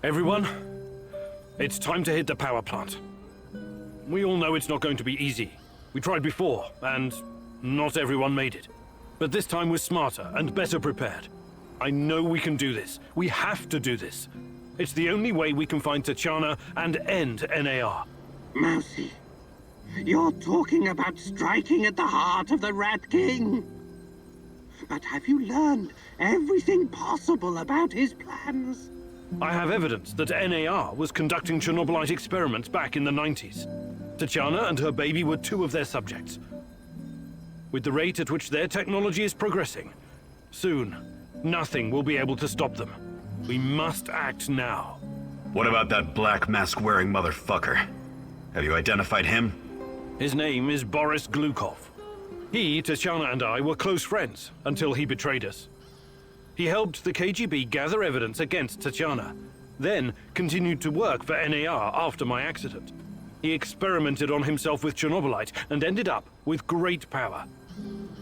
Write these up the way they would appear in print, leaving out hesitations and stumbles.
Everyone, it's time to hit the power plant. We all know it's not going to be easy. We tried before, and not everyone made it. But this time we're smarter and better prepared. I know we can do this. We have to do this. It's the only way we can find Tatiana and end NAR. Mousy, you're talking about striking at the heart of the Rat King. But have you learned everything possible about his plans? I have evidence that NAR was conducting Chernobylite experiments back in the 90s. Tatiana and her baby were two of their subjects. With the rate at which their technology is progressing, soon, nothing will be able to stop them. We must act now. What about that black mask-wearing motherfucker? Have you identified him? His name is Boris Glukov. He, Tatiana, and I were close friends until he betrayed us. He helped the KGB gather evidence against Tatiana, then continued to work for NAR after my accident. He experimented on himself with Chernobylite and ended up with great power.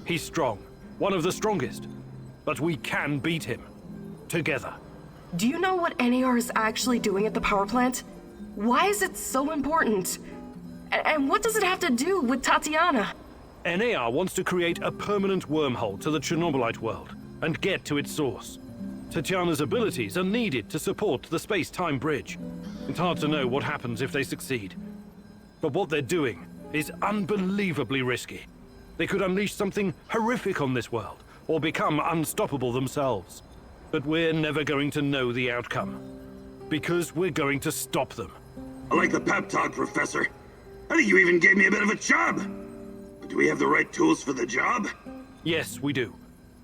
He's strong, one of the strongest, but we can beat him. Together. Do you know what NAR is actually doing at the power plant? Why is it so important? And what does it have to do with Tatiana? NAR wants to create a permanent wormhole to the Chernobylite world and get to its source. Tatiana's abilities are needed to support the space-time bridge. It's hard to know what happens if they succeed. But what they're doing is unbelievably risky. They could unleash something horrific on this world, or become unstoppable themselves. But we're never going to know the outcome, because we're going to stop them. I like the pep talk, Professor. I think you even gave me a bit of a job. But do we have the right tools for the job? Yes, we do.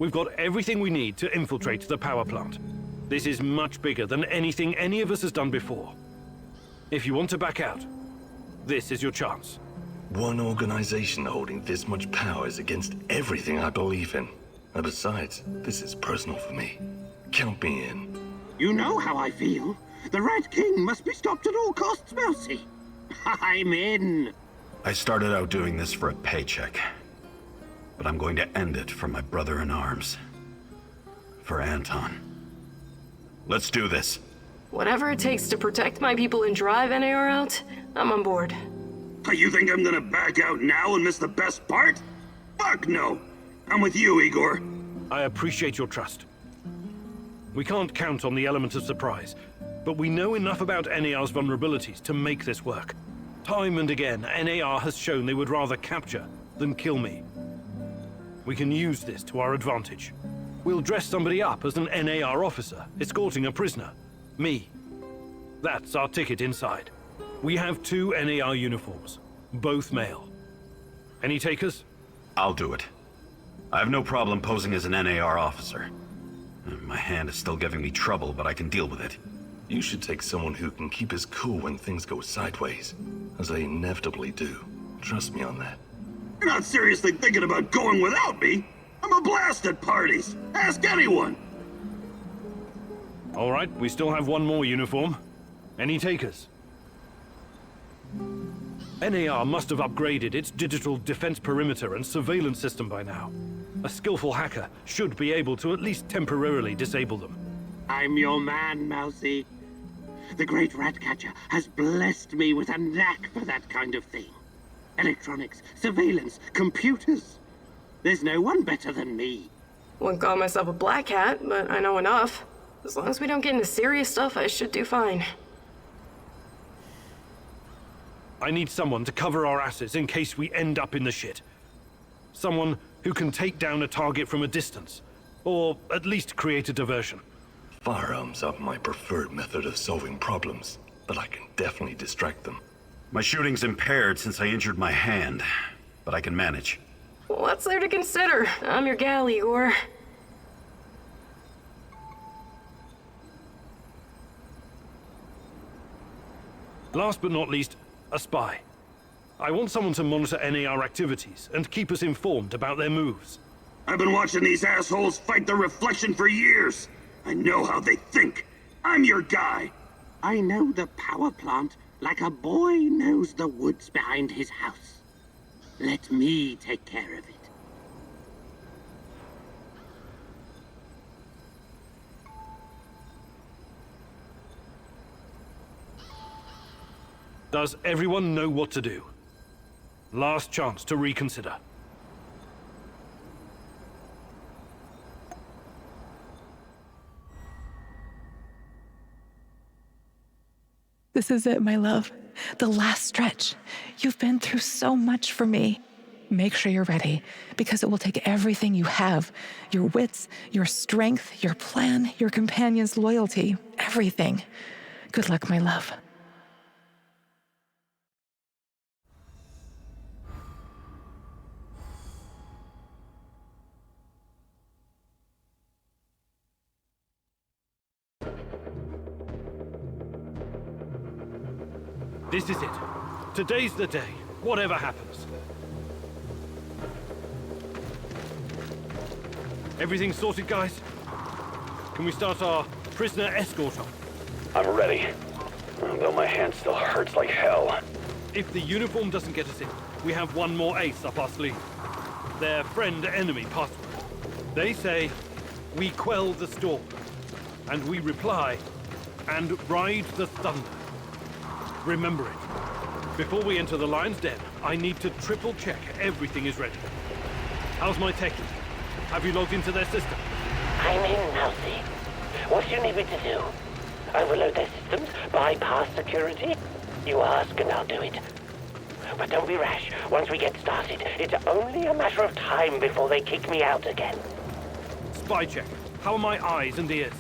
We've got everything we need to infiltrate the power plant. This is much bigger than anything any of us has done before. If you want to back out, this is your chance. One organization holding this much power is against everything I believe in. And besides, this is personal for me. Count me in. You know how I feel. The Rat King must be stopped at all costs, Mousy. I'm in. I started out doing this for a paycheck. But I'm going to end it for my brother in arms. For Anton. Let's do this. Whatever it takes to protect my people and drive NAR out, I'm on board. You think I'm gonna back out now and miss the best part? Fuck no. I'm with you, Igor. I appreciate your trust. We can't count on the element of surprise, but we know enough about NAR's vulnerabilities to make this work. Time and again, NAR has shown they would rather capture than kill me. We can use this to our advantage. We'll dress somebody up as an NAR officer, escorting a prisoner. Me. That's our ticket inside. We have 2 NAR uniforms, both male. Any takers? I'll do it. I have no problem posing as an NAR officer. My hand is still giving me trouble, but I can deal with it. You should take someone who can keep his cool when things go sideways, as they inevitably do. Trust me on that. You're not seriously thinking about going without me? I'm a blast at parties. Ask anyone. All right, we still have 1 more uniform. Any takers? NAR must have upgraded its digital defense perimeter and surveillance system by now. A skillful hacker should be able to at least temporarily disable them. I'm your man, Mousy. The great Ratcatcher has blessed me with a knack for that kind of thing. Electronics, surveillance, computers. There's no one better than me. Wouldn't call myself a black hat, but I know enough. As long as we don't get into serious stuff, I should do fine. I need someone to cover our asses in case we end up in the shit. Someone who can take down a target from a distance, or at least create a diversion. Firearms are my preferred method of solving problems, but I can definitely distract them. My shooting's impaired since I injured my hand, but I can manage. What's there to consider? I'm your gal, Igor. Last but not least, a spy. I want someone to monitor NAR activities and keep us informed about their moves. I've been watching these assholes fight the reflection for years. I know how they think. I'm your guy. I know the power plant like a boy knows the woods behind his house. Let me take care of it. Does everyone know what to do? Last chance to reconsider. This is it, my love. The last stretch. You've been through so much for me. Make sure you're ready, because it will take everything you have. Your wits, your strength, your plan, your companion's loyalty, everything. Good luck, my love. This is it. Today's the day, whatever happens. Everything sorted, guys? Can we start our prisoner escort on? I'm ready. Though my hand still hurts like hell. If the uniform doesn't get us in, we have one more ace up our sleeve. Their friend-enemy password. They say, we quell the storm. And we reply, and ride the thunder. Remember it. Before we enter the lion's den, I need to triple-check everything is ready. How's my techie? Have you logged into their system? I'm in, Mousy. What do you need me to do? Overload their systems? Bypass security? You ask and I'll do it. But don't be rash. Once we get started, it's only a matter of time before they kick me out again. Spy check. How are my eyes and ears?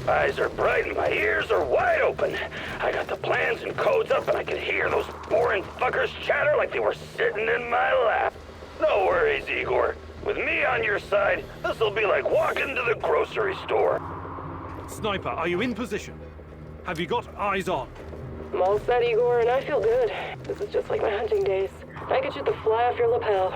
Eyes are bright and my ears are wide open. I got the plans and codes up and I can hear those boring fuckers chatter like they were sitting in my lap. No worries, Igor. With me on your side, this'll be like walking to the grocery store. Sniper, are you in position? Have you got eyes on? I'm all set, Igor, and I feel good. This is just like my hunting days. I could shoot the fly off your lapel.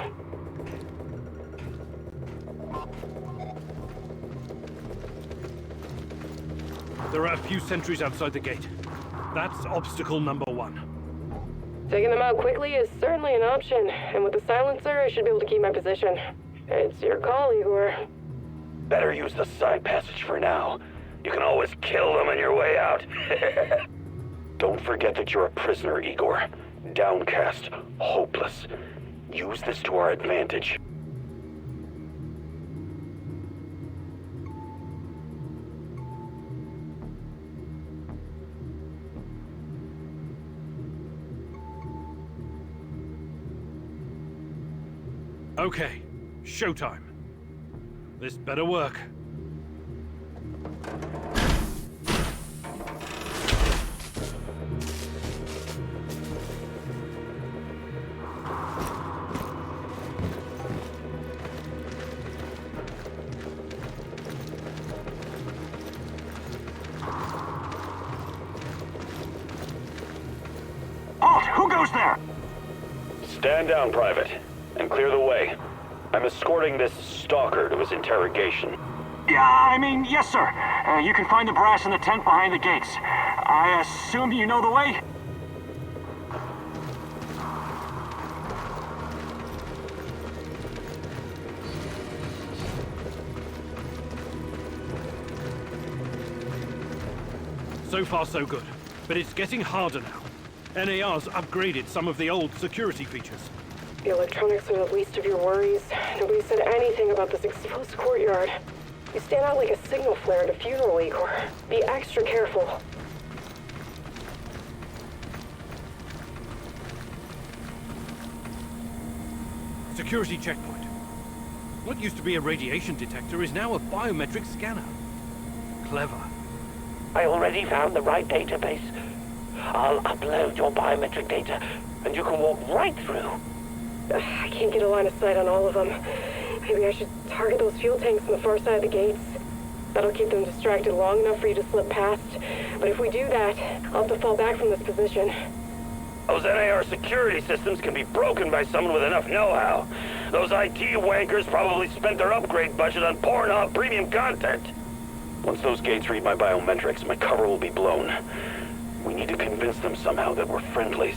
There are a few sentries outside the gate. That's obstacle number 1. Taking them out quickly is certainly an option, and with the silencer, I should be able to keep my position. It's your call, Igor. Better use the side passage for now. You can always kill them on your way out. Don't forget that you're a prisoner, Igor. Downcast, hopeless. Use this to our advantage. Okay, showtime. This better work. Halt! Who goes there? Stand down, Private, and clear the way. I'm escorting this stalker to his interrogation. Yes, sir. You can find the brass in the tent behind the gates. I assume you know the way? So far, so good. But it's getting harder now. NAR's upgraded some of the old security features. The electronics are the least of your worries. Nobody said anything about this exposed courtyard. You stand out like a signal flare at a funeral, Igor. Be extra careful. Security checkpoint. What used to be a radiation detector is now a biometric scanner. Clever. I already found the right database. I'll upload your biometric data, and you can walk right through. I can't get a line of sight on all of them. Maybe I should target those fuel tanks on the far side of the gates. That'll keep them distracted long enough for you to slip past. But if we do that, I'll have to fall back from this position. Those NAR security systems can be broken by someone with enough know-how. Those IT wankers probably spent their upgrade budget on Pornhub premium content. Once those gates read my biometrics, my cover will be blown. We need to convince them somehow that we're friendlies.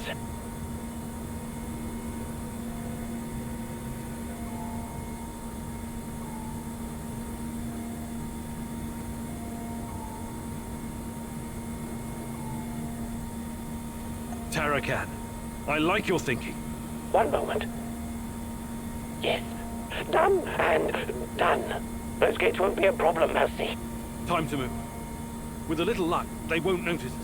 Tarakan, I like your thinking. One moment. Yes. Done and done. Those gates won't be a problem, Mousy. Time to move. With a little luck, they won't notice us.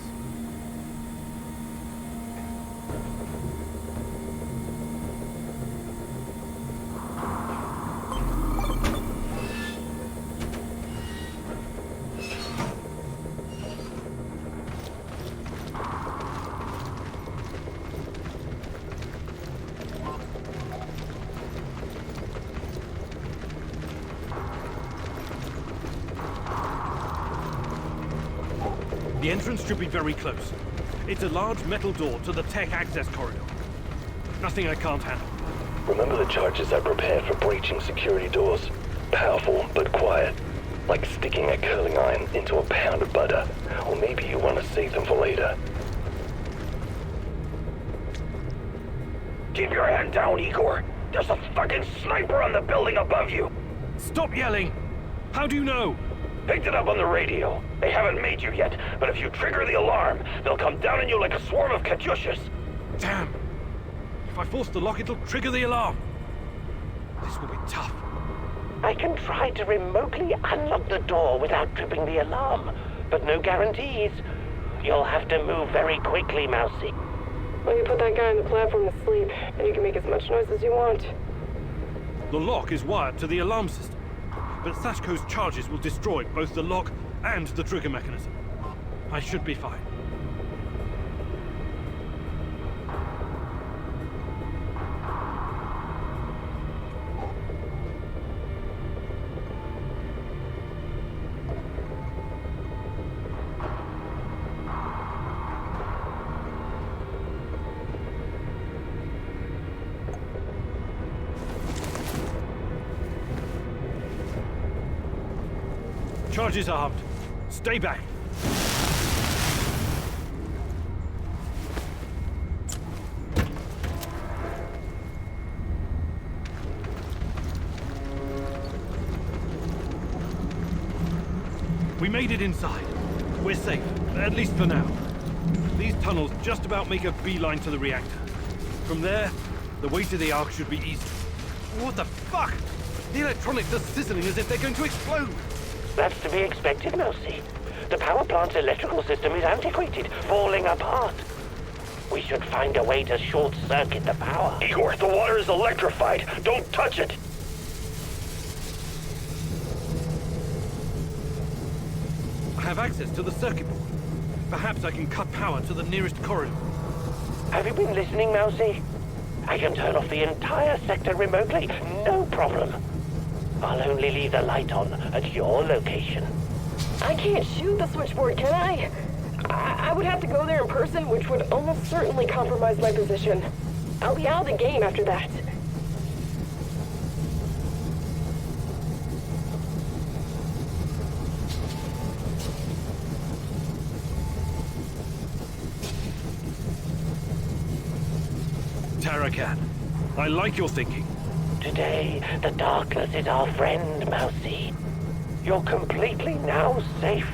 The entrance should be very close. It's a large metal door to the tech access corridor. Nothing I can't handle. Remember the charges I prepared for breaching security doors? Powerful, but quiet. Like sticking a curling iron into a pound of butter. Or maybe you want to save them for later. Keep your head down, Igor. There's a fucking sniper on the building above you. Stop yelling! How do you know? Picked it up on the radio. They haven't made you yet, but if you trigger the alarm, they'll come down on you like a swarm of Katyushas. Damn! If I force the lock, it'll trigger the alarm. This will be tough. I can try to remotely unlock the door without tripping the alarm, but no guarantees. You'll have to move very quickly, Mousy. Well, you put that guy on the platform to sleep, and you can make as much noise as you want. The lock is wired to the alarm system, but Sashko's charges will destroy both the lock and the trigger mechanism. I should be fine. Charges armed. Stay back. We made it inside. We're safe, at least for now. These tunnels just about make a beeline to the reactor. From there, the way to the Ark should be easy. What the fuck? The electronics are sizzling as if they're going to explode. That's to be expected, Mousy. The power plant's electrical system is antiquated, falling apart. We should find a way to short-circuit the power. Igor, the water is electrified. Don't touch it. I have access to the circuit board. Perhaps I can cut power to the nearest corridor. Have you been listening, Mousy? I can turn off the entire sector remotely, no problem. I'll only leave the light on at your location. I can't shoot the switchboard, can I? I would have to go there in person, which would almost certainly compromise my position. I'll be out of the game after that. Tarakan, I like your thinking. Today, the darkness is our friend, Mousy. You're completely now safe.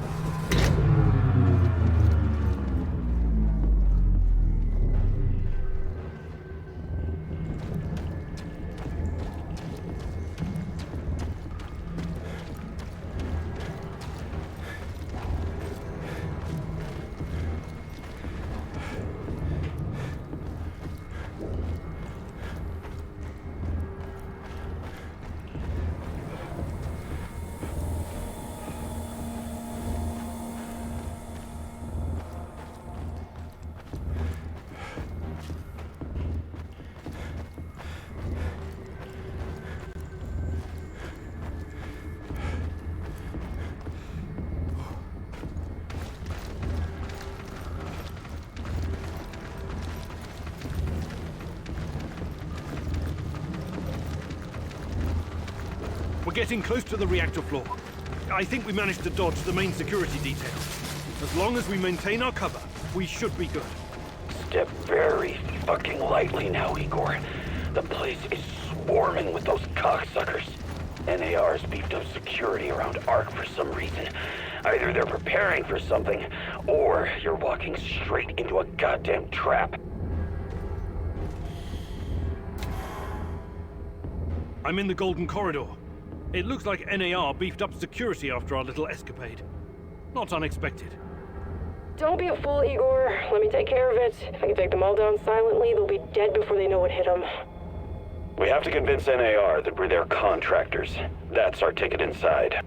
We're getting close to the reactor floor. I think we managed to dodge the main security detail. As long as we maintain our cover, we should be good. Step very fucking lightly now, Igor. The place is swarming with those cocksuckers. NAR's beefed up security around Ark for some reason. Either they're preparing for something, or you're walking straight into a goddamn trap. I'm in the Golden Corridor. It looks like NAR beefed up security after our little escapade. Not unexpected. Don't be a fool, Igor. Let me take care of it. If I can take them all down silently, they'll be dead before they know what hit them. We have to convince NAR that we're their contractors. That's our ticket inside.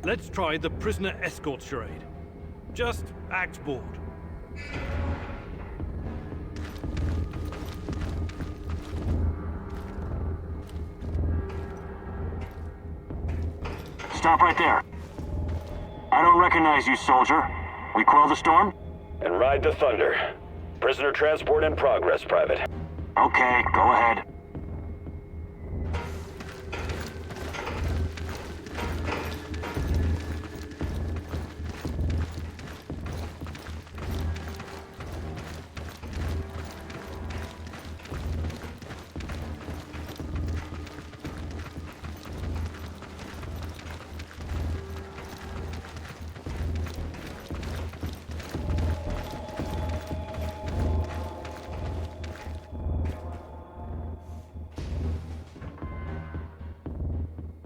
Let's try the prisoner escort charade. Just act bored. Stop right there. I don't recognize you, soldier. We quell the storm? And ride the thunder. Prisoner transport in progress, Private. Okay, go ahead.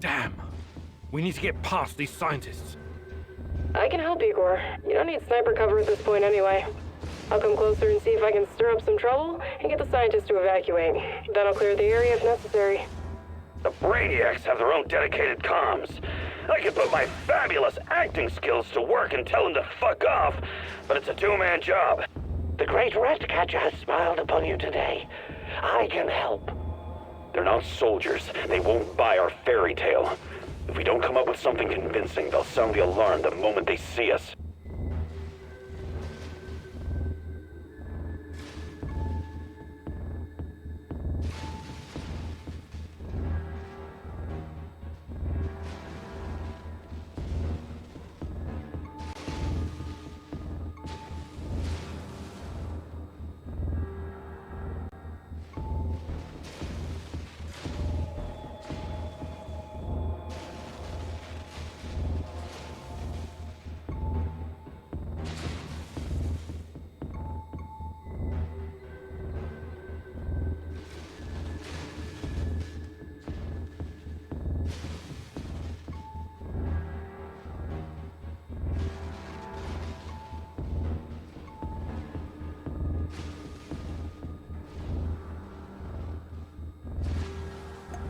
Damn. We need to get past these scientists. I can help, Igor. You don't need sniper cover at this point anyway. I'll come closer and see if I can stir up some trouble and get the scientists to evacuate. Then I'll clear the area if necessary. The Brainiacs have their own dedicated comms. I could put my fabulous acting skills to work and tell them to fuck off, but it's a two-man job. The great Ratcatcher has smiled upon you today. I can help. They're not soldiers. They won't buy our fairy tale. If we don't come up with something convincing, they'll sound the alarm the moment they see us.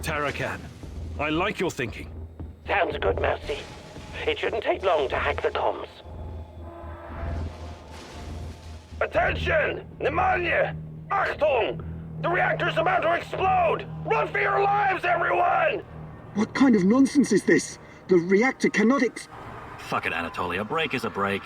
Tarakan, I like your thinking. Sounds good, Mousy. It shouldn't take long to hack the comms. Attention! Pneumonia! Achtung! The reactor's about to explode! Run for your lives, everyone! What kind of nonsense is this? The reactor cannot Fuck it, Anatoly. A break is a break.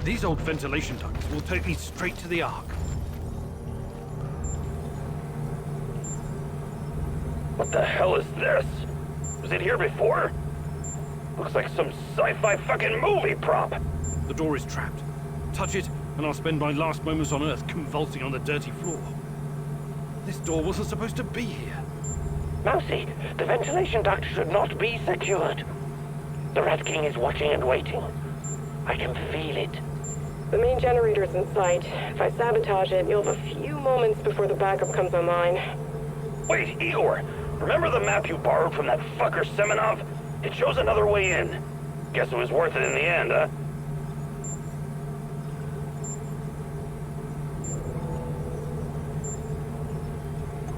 These old ventilation ducts will take me straight to the Ark. What the hell is this? Was it here before? Looks like some sci-fi fucking movie prop. The door is trapped. Touch it, and I'll spend my last moments on Earth convulsing on the dirty floor. This door wasn't supposed to be here. Mousy, the ventilation duct should not be secured. The Rat King is watching and waiting. I can feel it. The main generator's in sight. If I sabotage it, you'll have a few moments before the backup comes online. Wait, Igor! Remember the map you borrowed from that fucker Semenov? It shows another way in. Guess it was worth it in the end, huh?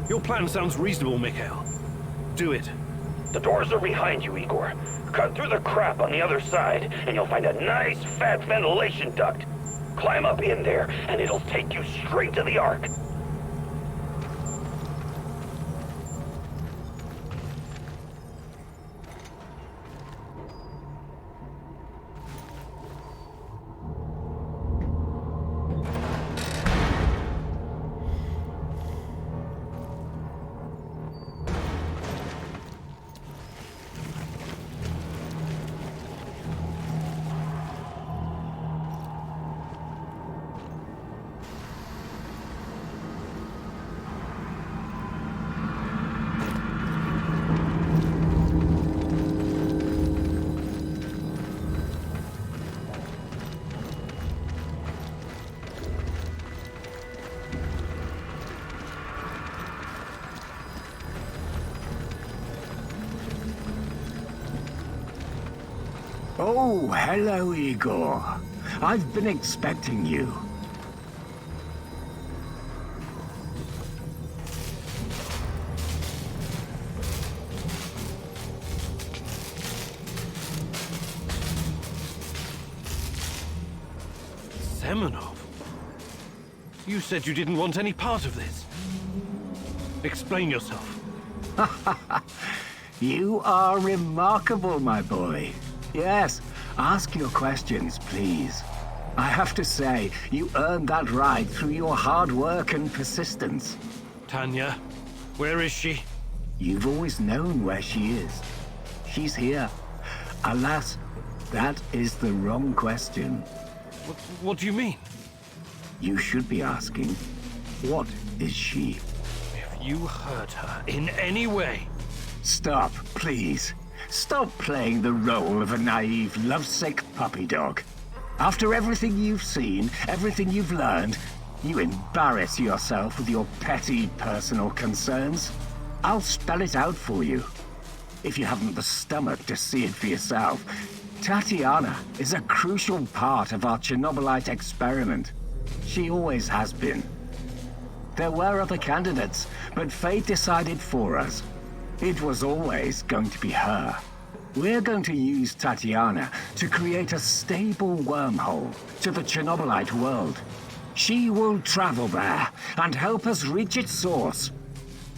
Your plan sounds reasonable, Mikhail. Do it. The doors are behind you, Igor. Cut through the crap on the other side, and you'll find a nice, fat ventilation duct. Climb up in there, and it'll take you straight to the Ark. Oh, hello, Igor. I've been expecting you. Semenov? You said you didn't want any part of this. Explain yourself. You are remarkable, my boy. Yes, ask your questions, please. I have to say, you earned that right through your hard work and persistence. Tanya, where is she? You've always known where she is. She's here. Alas, that is the wrong question. What do you mean? You should be asking, what is she? If you hurt her in any way... Stop, please. Stop playing the role of a naive, lovesick puppy dog. After everything you've seen, everything you've learned, you embarrass yourself with your petty personal concerns. I'll spell it out for you. If you haven't the stomach to see it for yourself, Tatiana is a crucial part of our Chernobylite experiment. She always has been. There were other candidates, but fate decided for us. It was always going to be her. We're going to use Tatiana to create a stable wormhole to the Chernobylite world. She will travel there and help us reach its source.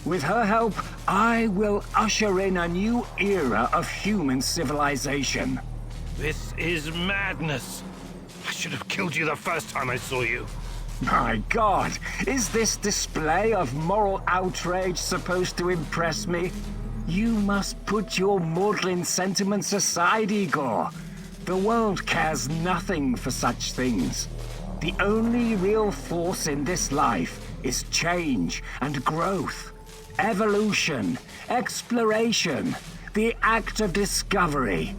With her help, I will usher in a new era of human civilization. This is madness. I should have killed you the first time I saw you. My God, is this display of moral outrage supposed to impress me? You must put your maudlin sentiments aside, Igor. The world cares nothing for such things. The only real force in this life is change and growth, evolution, exploration, the act of discovery.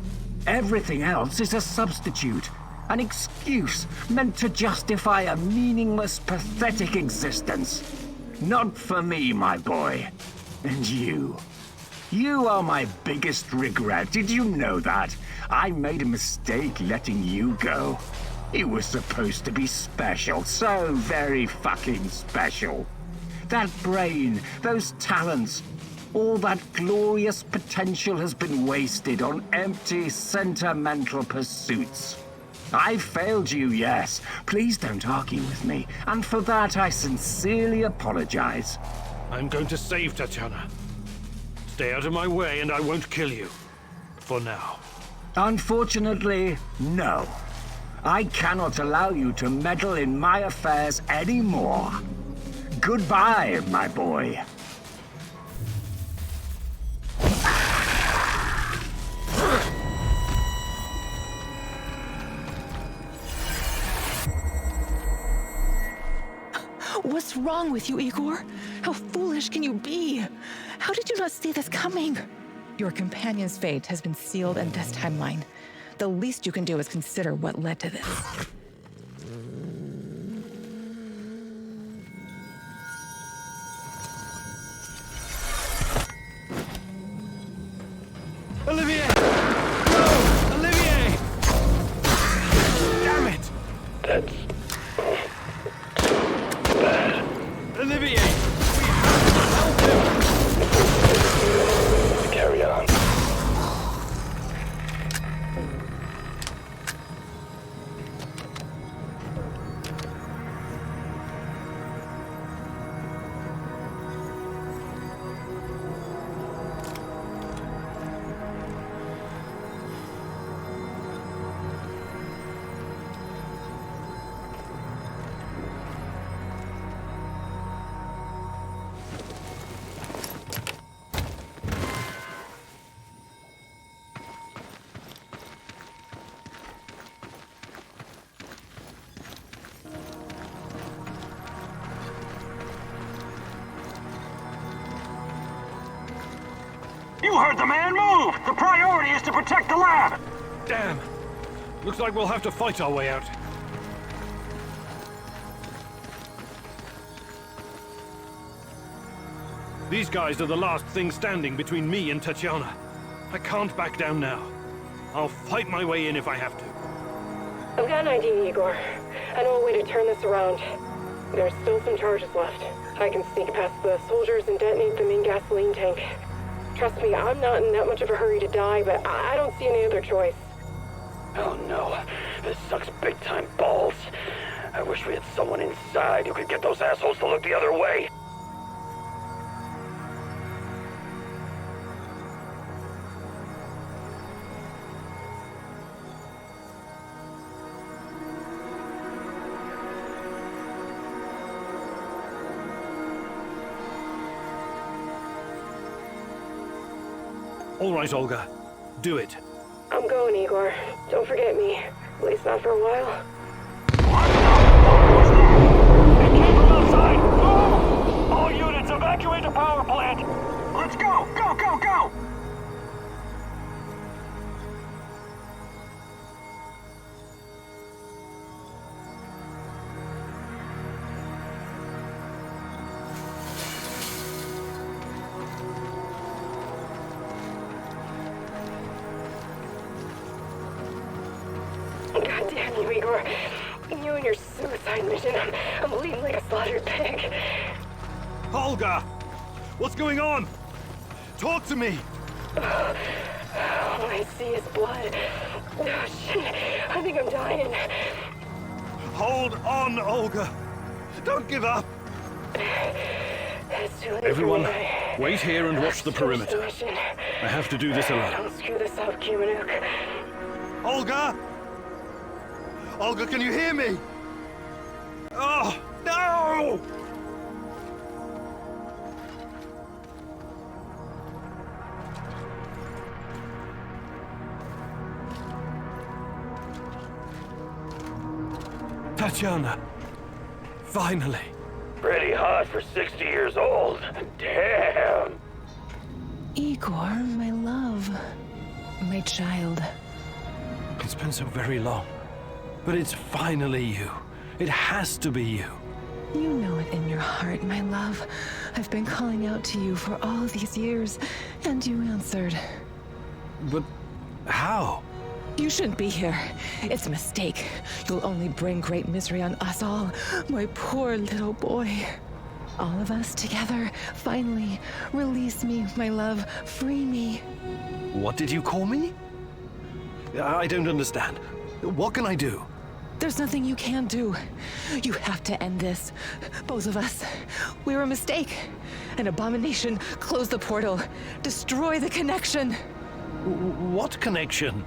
Everything else is a substitute, an excuse meant to justify a meaningless, pathetic existence. Not for me, my boy. And you. You are my biggest regret. Did you know that? I made a mistake letting you go. You were supposed to be special, so very fucking special. That brain, those talents, all that glorious potential has been wasted on empty, sentimental pursuits. I failed you, yes. Please don't argue with me, and for that I sincerely apologize. I'm going to save Tatiana. Stay out of my way and I won't kill you. For now. Unfortunately, no. I cannot allow you to meddle in my affairs anymore. Goodbye, my boy. What's wrong with you, Igor? How foolish can you be? How did you not see this coming? Your companion's fate has been sealed in this timeline. The least you can do is consider what led to this. Olivier! No! Olivier! Damn it! That's bad. Olivier! We have to help him! Carry on. You heard the man move! The priority is to protect the lab! Damn! Looks like we'll have to fight our way out. These guys are the last thing standing between me and Tatiana. I can't back down now. I'll fight my way in if I have to. I've got an idea, Igor. I know a way to turn this around. There's still some charges left. I can sneak past the soldiers and detonate them in gasoline tank. Trust me, I'm not in that much of a hurry to die, but I don't see any other choice. Oh no, this sucks big time balls. I wish we had someone inside who could get those assholes to look the other way. All right, Olga. Do it. I'm going, Igor. Don't forget me. At least not for a while. It came from outside! Go! All units, evacuate the power plant! Let's go! Go, go, go! God damn you, Igor. You and your suicide mission. I'm bleeding like a slaughtered pig. Olga! What's going on? Talk to me! All I see is blood. Oh, shit. I think I'm dying. Hold on, Olga! Don't give up! It's too late. Everyone, for me. wait here and watch the Finish perimeter. mission. I have to do this alone. Don't screw this up, Kimanuk. Olga! Olga, can you hear me? Oh, no! Tatiana, finally. Pretty hot for 60 years old. Damn. Igor, my love. My child. It's been so very long. But it's finally you. It has to be you. You know it in your heart, my love. I've been calling out to you for all these years, and you answered. But how? You shouldn't be here. It's a mistake. You'll only bring great misery on us all. My poor little boy. All of us together, finally. Release me, my love. Free me. What did you call me? I don't understand. What can I do? There's nothing you can do. You have to end this. Both of us. We're a mistake. An abomination. Close the portal. Destroy the connection. What connection?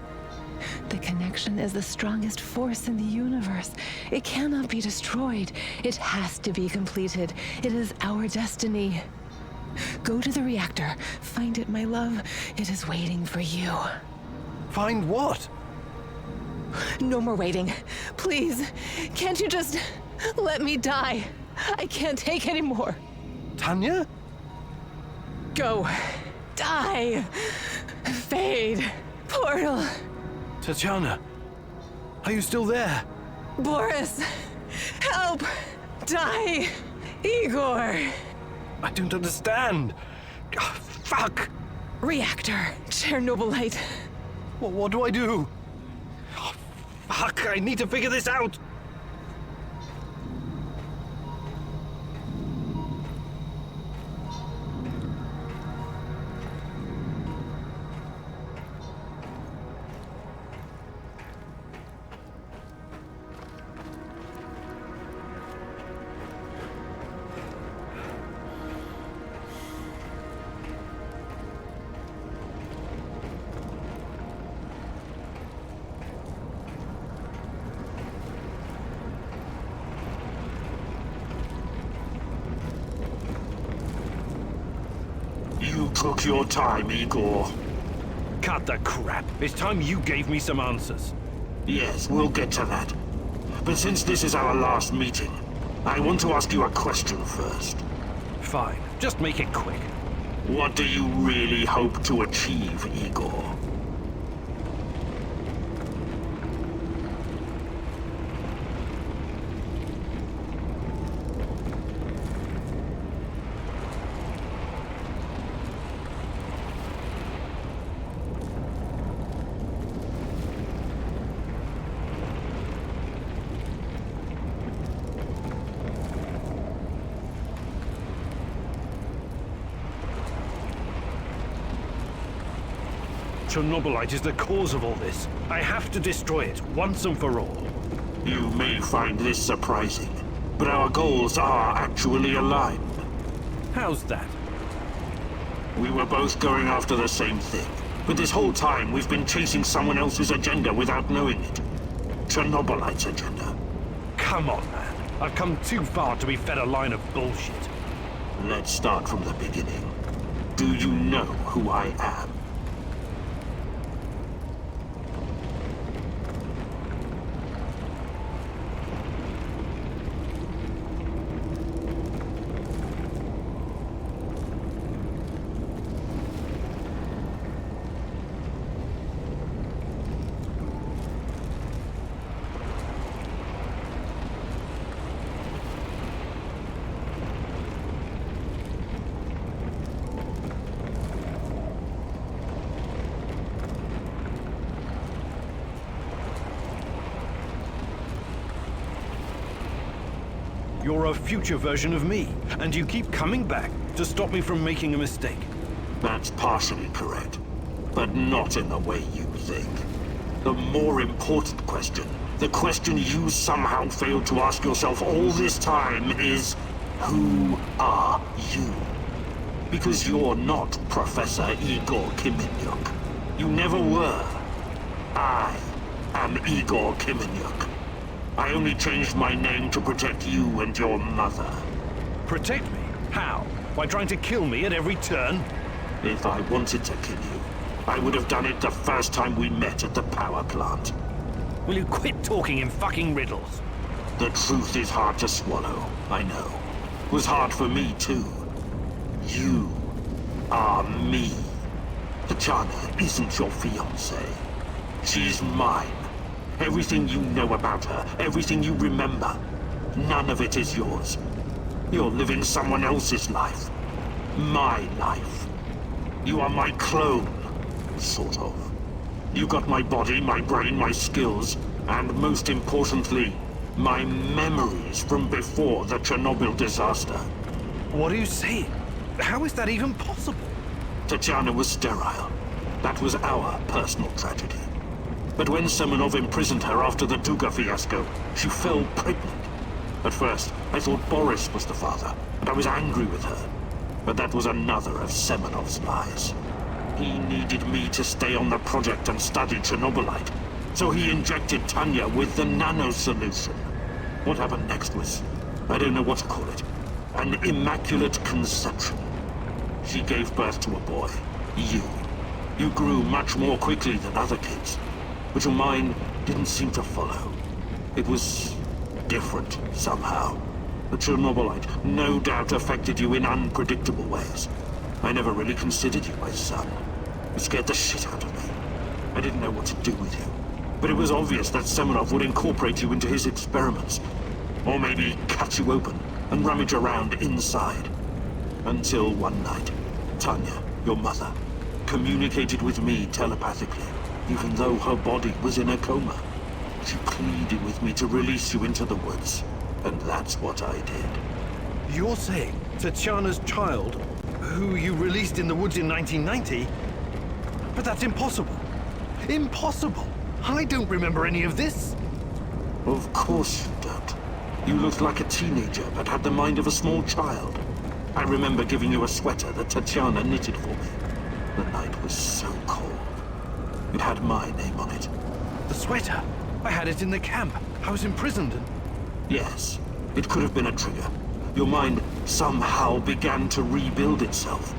The connection is the strongest force in the universe. It cannot be destroyed. It has to be completed. It is our destiny. Go to the reactor. Find it, my love. It is waiting for you. Find what? No more waiting. Please, can't you just let me die? I can't take any more. Tanya? Go. Die. Fade. Portal. Tatiana, are you still there? Boris, help. Die. Igor. I don't understand. Ah, fuck. Reactor. Chernobylite. What do I do? Oh, fuck, I need to figure this out. You took your time, Igor. Cut the crap. It's time you gave me some answers. Yes, we'll get to that. But since this is our last meeting, I want to ask you a question first. Fine, just make it quick. What do you really hope to achieve, Igor? Chernobylite is the cause of all this. I have to destroy it, once and for all. You may find this surprising, but our goals are actually aligned. How's that? We were both going after the same thing, but this whole time we've been chasing someone else's agenda without knowing it. Chernobylite's agenda. Come on, man. I've come too far to be fed a line of bullshit. Let's start from the beginning. Do you know who I am? You're a future version of me, and you keep coming back to stop me from making a mistake. That's partially correct, but not in the way you think. The more important question, the question you somehow failed to ask yourself all this time is, who are you? Because you're not Professor Igor Kiminyuk. You never were. I am Igor Kiminyuk. I only changed my name to protect you and your mother. Protect me? How? By trying to kill me at every turn? If I wanted to kill you, I would have done it the first time we met at the power plant. Will you quit talking in fucking riddles? The truth is hard to swallow, I know. It was hard for me too. You are me. Tatiana isn't your fiancée. She's mine. Everything you know about her, everything you remember, none of it is yours. You're living someone else's life. My life. You are my clone, sort of. You got my body, my brain, my skills, and most importantly, my memories from before the Chernobyl disaster. What are you saying? How is that even possible? Tatiana was sterile. That was our personal tragedy. But when Semenov imprisoned her after the Duga fiasco, she fell pregnant. At first, I thought Boris was the father, and I was angry with her. But that was another of Semenov's lies. He needed me to stay on the project and study Chernobylite, so he injected Tanya with the nano solution. What happened next was, I don't know what to call it, an immaculate conception. She gave birth to a boy, you. You grew much more quickly than other kids. But your mind didn't seem to follow. It was different somehow. The Chernobylite no doubt affected you in unpredictable ways. I never really considered you my son. It scared the shit out of me. I didn't know what to do with you. But it was obvious that Semenov would incorporate you into his experiments. Or maybe cut you open and rummage around inside. Until one night, Tanya, your mother, communicated with me telepathically. Even though her body was in a coma. She pleaded with me to release you into the woods, and that's what I did. You're saying Tatiana's child, who you released in the woods in 1990? But that's impossible. Impossible! I don't remember any of this. Of course you don't. You looked like a teenager, but had the mind of a small child. I remember giving you a sweater that Tatiana knitted for me. The night was so cold. It had my name on it. The sweater? I had it in the camp. I was imprisoned and... Yes, it could have been a trigger. Your mind somehow began to rebuild itself.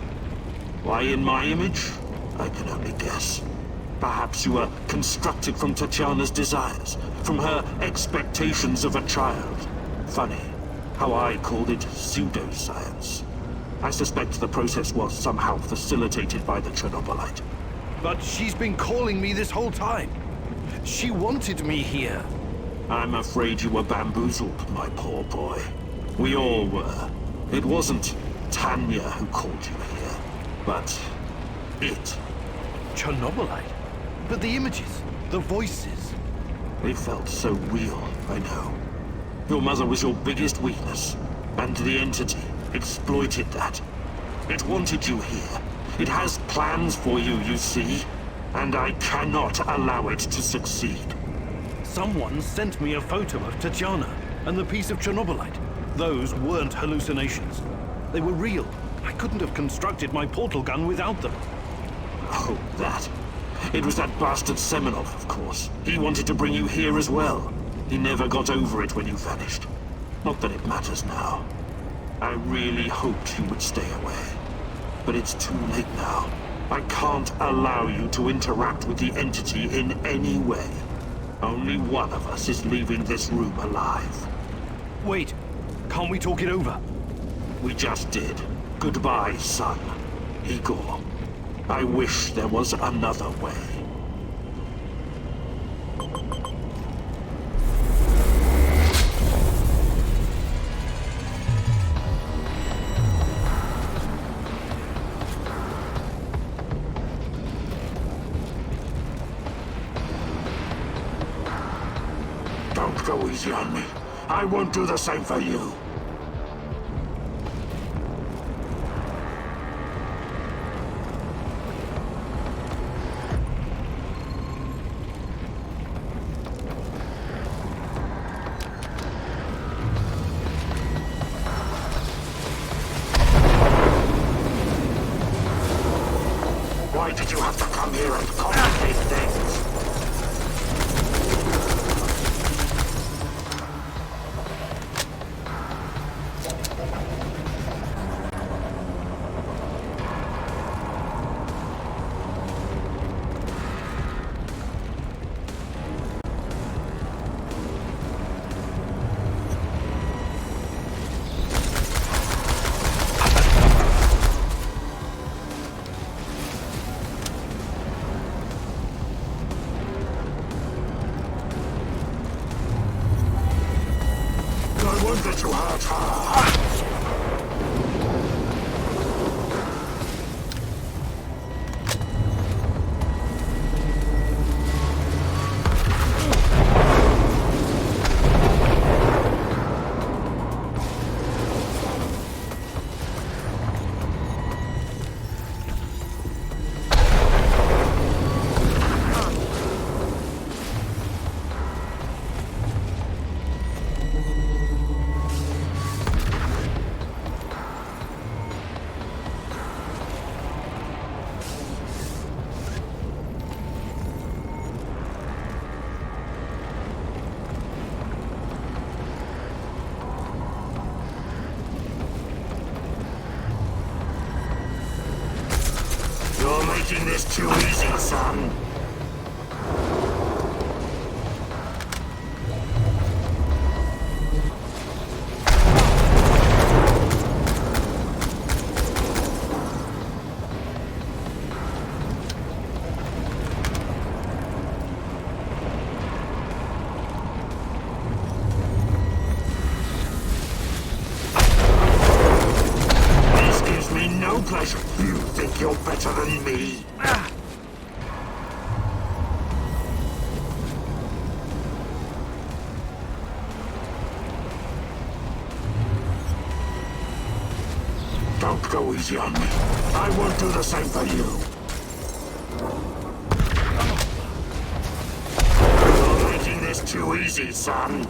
Why in my image? I can only guess. Perhaps you were constructed from Tatiana's desires, from her expectations of a child. Funny, how I called it pseudoscience. I suspect the process was somehow facilitated by the Chernobylite. But she's been calling me this whole time. She wanted me here. I'm afraid you were bamboozled, my poor boy. We all were. It wasn't Tanya who called you here, but it. Chernobylite? But the images, the voices. They felt so real, I know. Your mother was your biggest weakness, and the entity exploited that. It wanted you here. It has plans for you, you see. and I cannot allow it to succeed. Someone sent me a photo of Tatjana and the piece of Chernobylite. Those weren't hallucinations. They were real. I couldn't have constructed my portal gun without them. Oh, that. It was that bastard Semenov, of course. He wanted to bring you here as well. He never got over it when you vanished. Not that it matters now. I really hoped you would stay away. But it's too late now. I can't allow you to interact with the entity in any way. Only one of us is leaving this room alive. Wait, can't we talk it over? We just did. Goodbye, son. Igor. I wish there was another way. Don't go easy on me. I won't do the same for you. Why did you have to come here and complicate things? That you hurt her. You're making this too easy, son. This gives me no pleasure. You think you're better than me? Don't go easy on me. I won't do the same for you. You're making this too easy, son.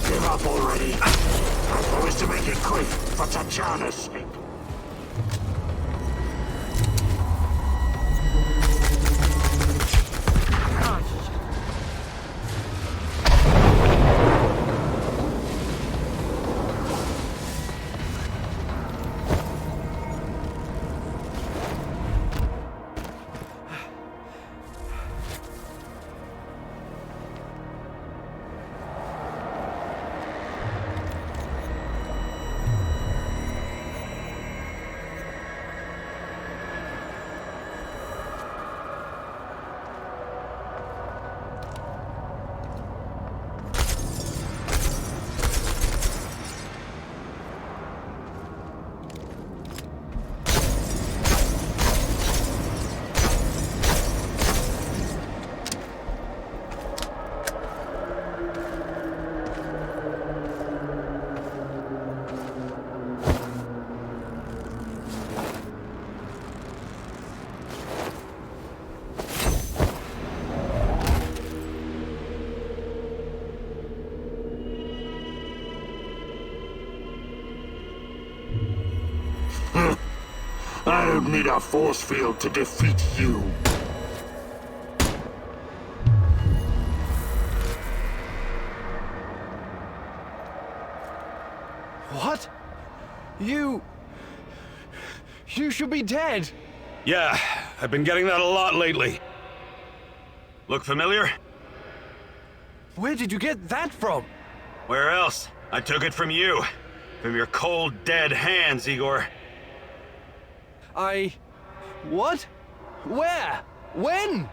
Give up already. I promise to make it quick for Tatjana's sake. I don't need a force field to defeat you. What? You should be dead. Yeah, I've been getting that a lot lately. Look familiar? Where did you get that from? Where else? I took it from you. From your cold, dead hands, Igor. What? Where? When?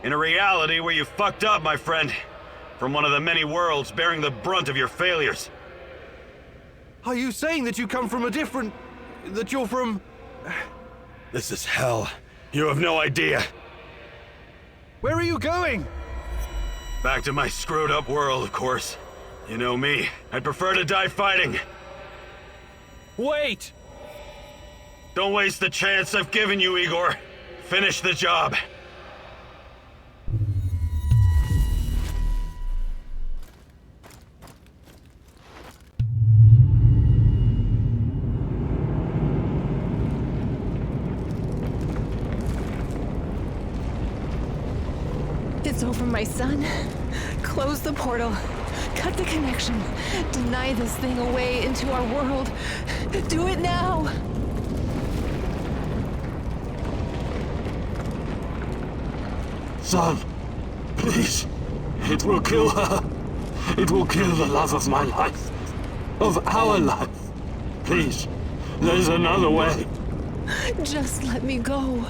In a reality where you fucked up, my friend. From one of the many worlds bearing the brunt of your failures. Are you saying that you come from a different... that you're from... This is hell. You have no idea. Where are you going? Back to my screwed up world, of course. You know me. I'd prefer to die fighting. Wait! Don't waste the chance I've given you, Igor. Finish the job. It's over, my son. Close the portal. Cut the connection. Deny this thing away into our world. Do it now! Son, please. It will kill her. It will kill the love of my life. Of our life. Please, there's another way. Just let me go.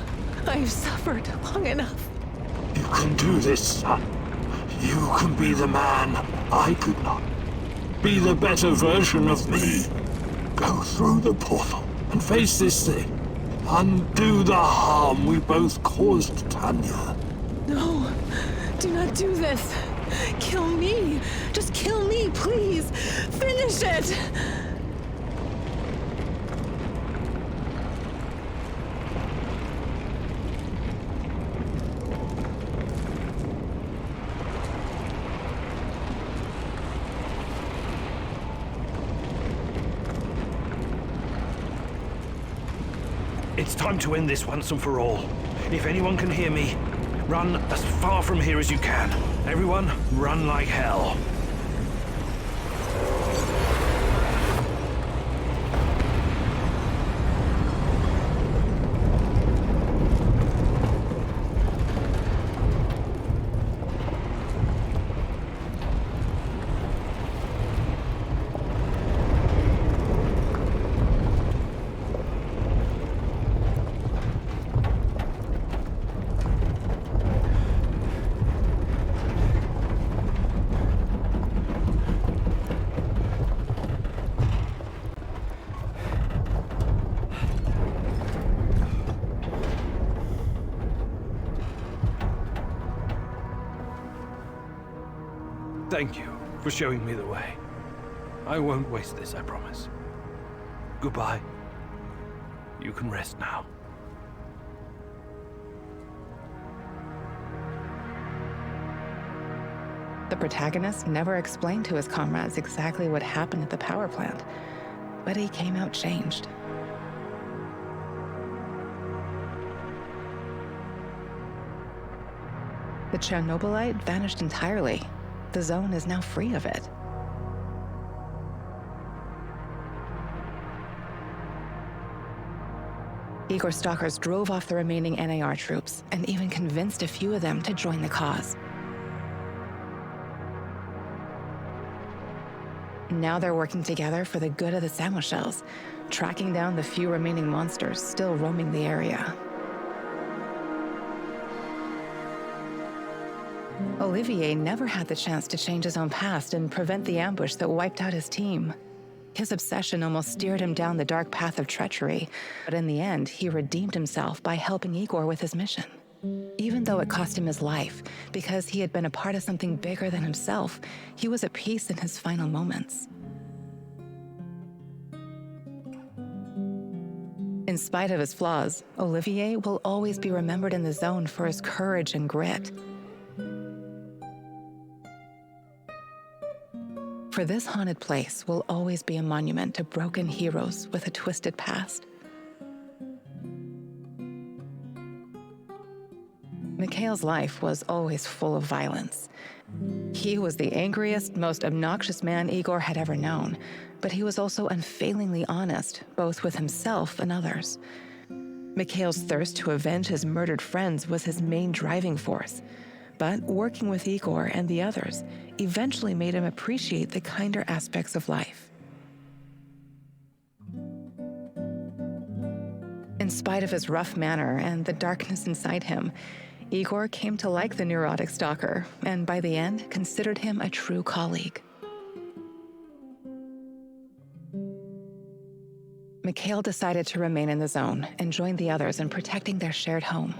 I've suffered long enough. You can do this, son. You can be the man I could not. Be the better version of me. Go through the portal and face this thing. Undo the harm we both caused Tanya. No, do not do this. Kill me. Just kill me, please. Finish it. It's time to end this once and for all. If anyone can hear me, run as far from here as you can. Everyone, run like hell. Thank you for showing me the way. I won't waste this, I promise. Goodbye. You can rest now. The protagonist never explained to his comrades exactly what happened at the power plant, but he came out changed. The Chernobylite vanished entirely. The zone is now free of it. Igor stalkers drove off the remaining NAR troops and even convinced a few of them to join the cause. Now they're working together for the good of the Samoshels, tracking down the few remaining monsters still roaming the area. Olivier never had the chance to change his own past and prevent the ambush that wiped out his team. His obsession almost steered him down the dark path of treachery, but in the end, he redeemed himself by helping Igor with his mission. Even though it cost him his life, because he had been a part of something bigger than himself, he was at peace in his final moments. In spite of his flaws, Olivier will always be remembered in the zone for his courage and grit. For this haunted place will always be a monument to broken heroes with a twisted past. Mikhail's life was always full of violence. He was the angriest, most obnoxious man Igor had ever known, but he was also unfailingly honest, both with himself and others. Mikhail's thirst to avenge his murdered friends was his main driving force, but working with Igor and the others eventually made him appreciate the kinder aspects of life. In spite of his rough manner and the darkness inside him, Igor came to like the neurotic stalker, and by the end, considered him a true colleague. Mikhail decided to remain in the zone and join the others in protecting their shared home.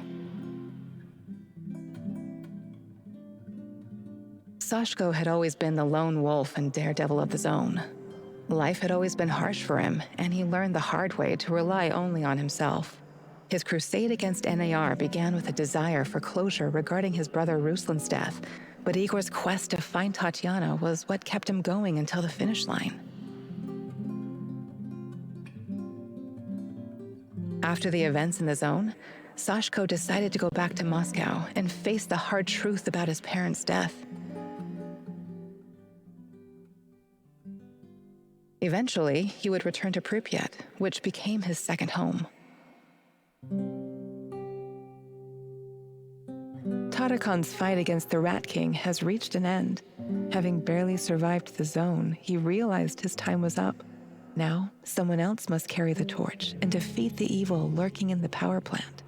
Sashko had always been the lone wolf and daredevil of the zone. Life had always been harsh for him, and he learned the hard way to rely only on himself. His crusade against NAR began with a desire for closure regarding his brother Ruslan's death, but Igor's quest to find Tatiana was what kept him going until the finish line. After the events in the zone, Sashko decided to go back to Moscow and face the hard truth about his parents' death. Eventually, he would return to Pripyat, which became his second home. Tarakon's fight against the Rat King has reached an end. Having barely survived the zone, he realized his time was up. Now, someone else must carry the torch and defeat the evil lurking in the power plant.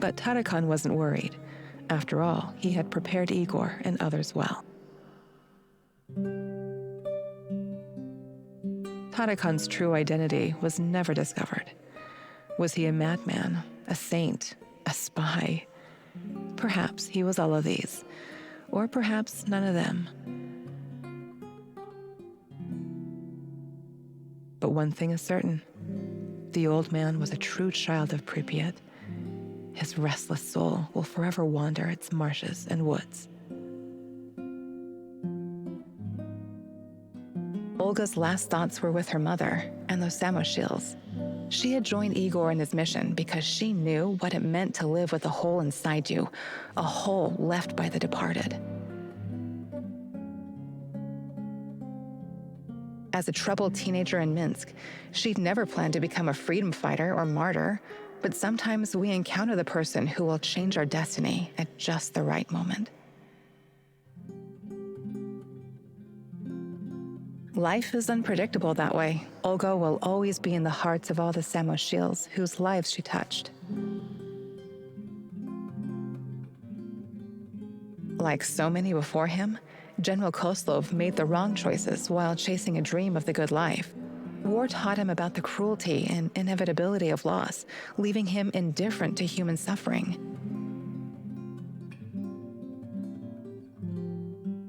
But Tarakon wasn't worried. After all, he had prepared Igor and others well. Tarakon's true identity was never discovered. Was he a madman, a saint, a spy? Perhaps he was all of these, or perhaps none of them. But one thing is certain. The old man was a true child of Pripyat. His restless soul will forever wander its marshes and woods. Olga's last thoughts were with her mother and those Samoshils. She had joined Igor in his mission because she knew what it meant to live with a hole inside you, a hole left by the departed. As a troubled teenager in Minsk, she'd never planned to become a freedom fighter or martyr, but sometimes we encounter the person who will change our destiny at just the right moment. Life is unpredictable that way. Olga will always be in the hearts of all the Samoshils whose lives she touched. Like so many before him, General Koslov made the wrong choices while chasing a dream of the good life. War taught him about the cruelty and inevitability of loss, leaving him indifferent to human suffering.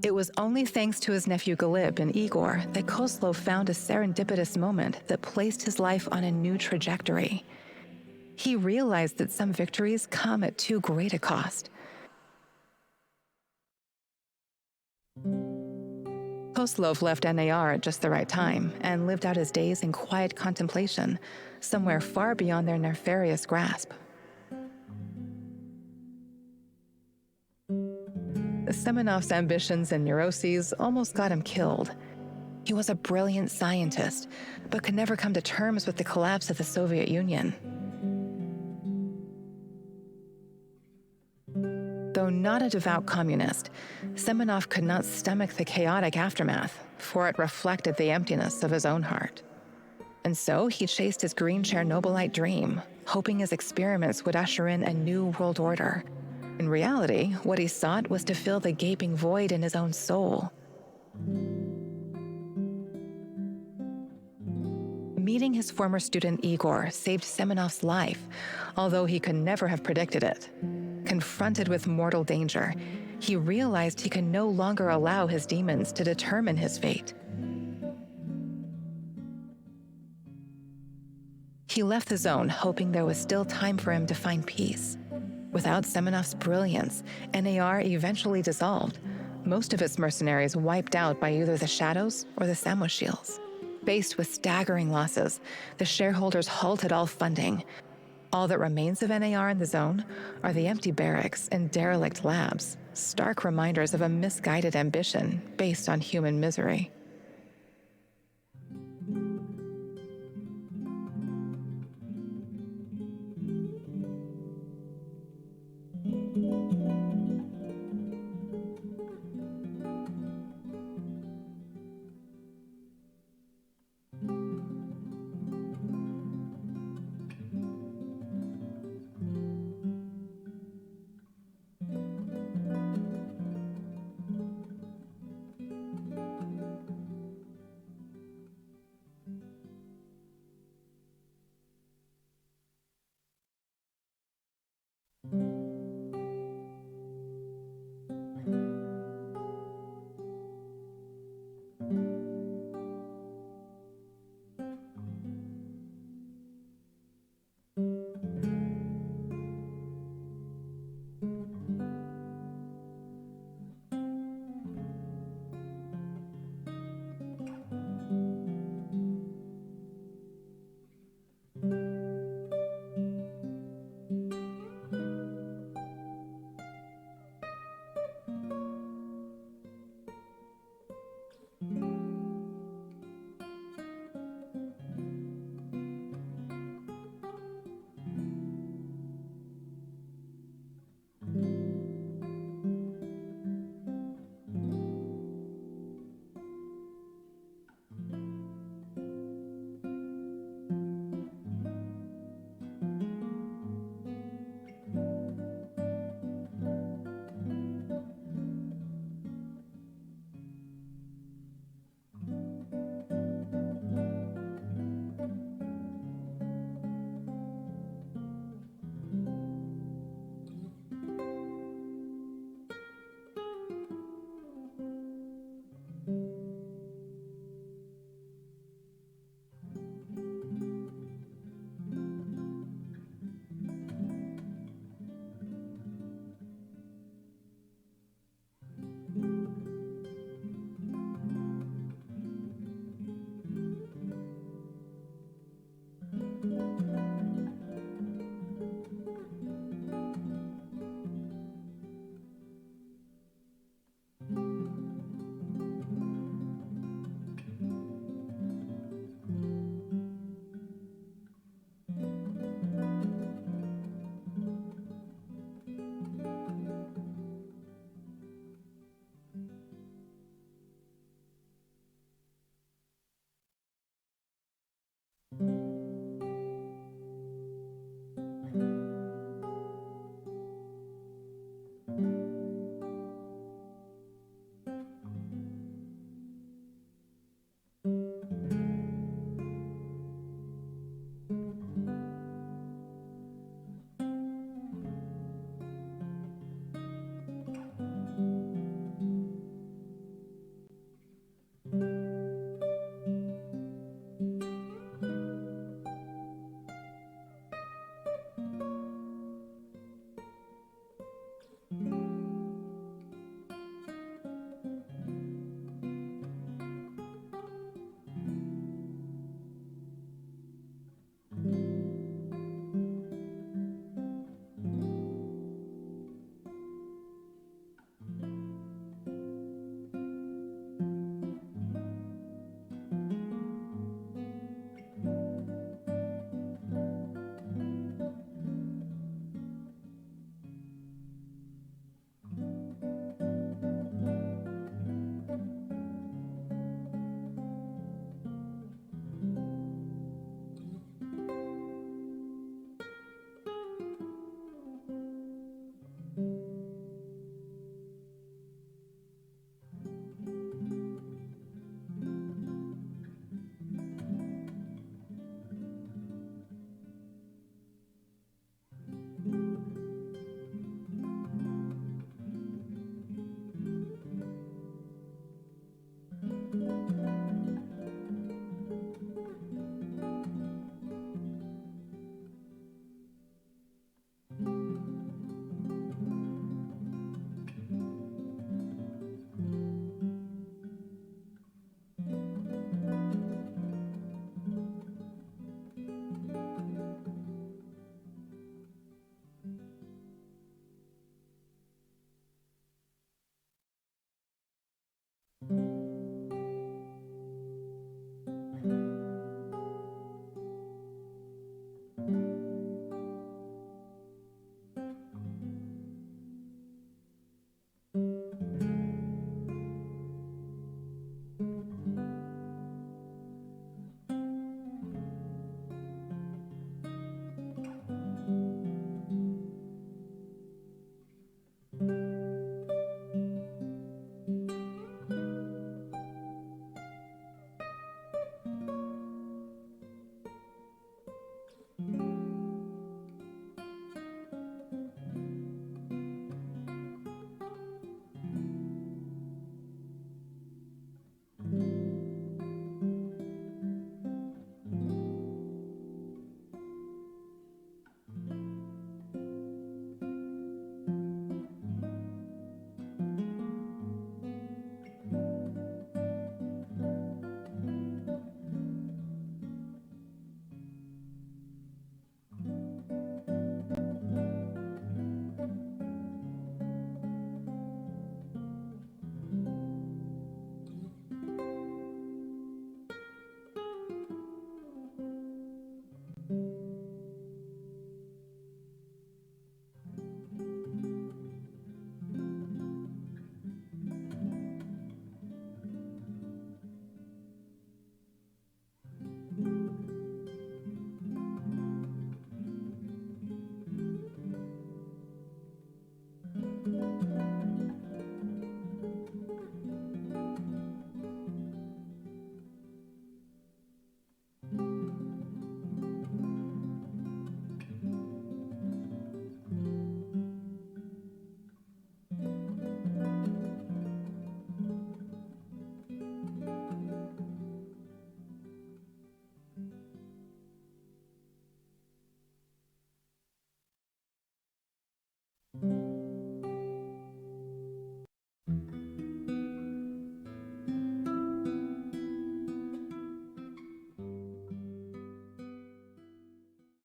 It was only thanks to his nephew Galib and Igor that Koslov found a serendipitous moment that placed his life on a new trajectory. He realized that some victories come at too great a cost. Koslov left NAR at just the right time and lived out his days in quiet contemplation, somewhere far beyond their nefarious grasp. Semenov's ambitions and neuroses almost got him killed. He was a brilliant scientist, but could never come to terms with the collapse of the Soviet Union. Though not a devout communist, Semenov could not stomach the chaotic aftermath, for it reflected the emptiness of his own heart. And so he chased his green Chernobylite dream, hoping his experiments would usher in a new world order. In reality, what he sought was to fill the gaping void in his own soul. Meeting his former student Igor saved Semenov's life, although he could never have predicted it. Confronted with mortal danger, he realized he could no longer allow his demons to determine his fate. He left the zone hoping there was still time for him to find peace. Without Semenov's brilliance, NAR eventually dissolved, most of its mercenaries wiped out by either the Shadows or the Samoshils. Faced with staggering losses, the shareholders halted all funding. All that remains of NAR in the zone are the empty barracks and derelict labs, stark reminders of a misguided ambition based on human misery.